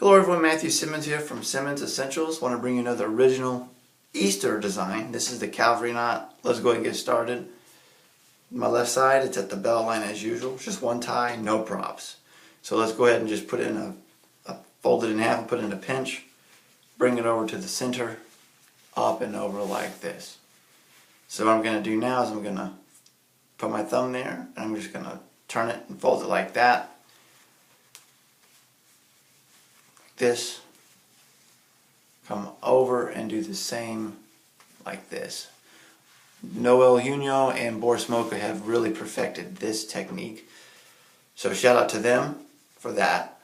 Hello everyone, Matthew Simmons here from SimmonsEssentials. Want to bring you another original Easter design. This is the Calvary knot. Let's go ahead and get started. My left side, it's at the bell line as usual. Just one tie, no props. So let's go ahead and just put it in fold it in half and put it in a pinch. Bring it over to the center, up and over like this. So what I'm going to do now is I'm going to put my thumb there and I'm just going to turn it and fold it like that. This, come over and do the same like this. Noel Junio and Boris Mocha have really perfected this technique, so shout out to them for that.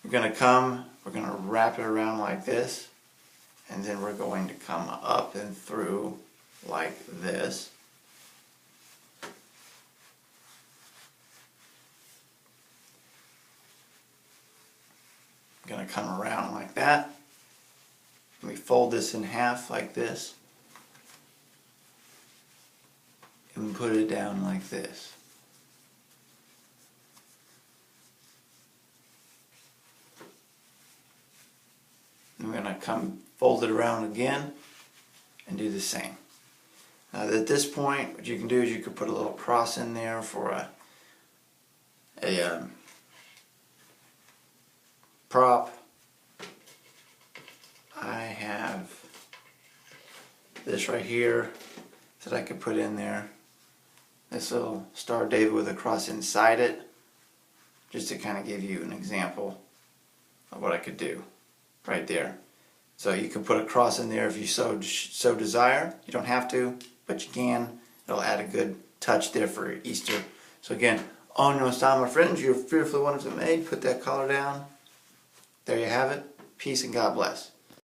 We're going to wrap it around like this, and then we're going to come up and through like this. I'm going to come around like that. We fold this in half like this and put it down like this. And we're going to come fold it around again and do the same. Now at this point, what you can do is you could put a little cross in there for a prop. I have this right here that I could put in there. This little Star of David with a cross inside it, just to kind of give you an example of what I could do right there. So you can put a cross in there if you so desire. You don't have to, but you can. It'll add a good touch there for Easter. So again, on your style, my friends, you're fearfully wonderfully made. Put that collar down. There you have it. Peace and God bless.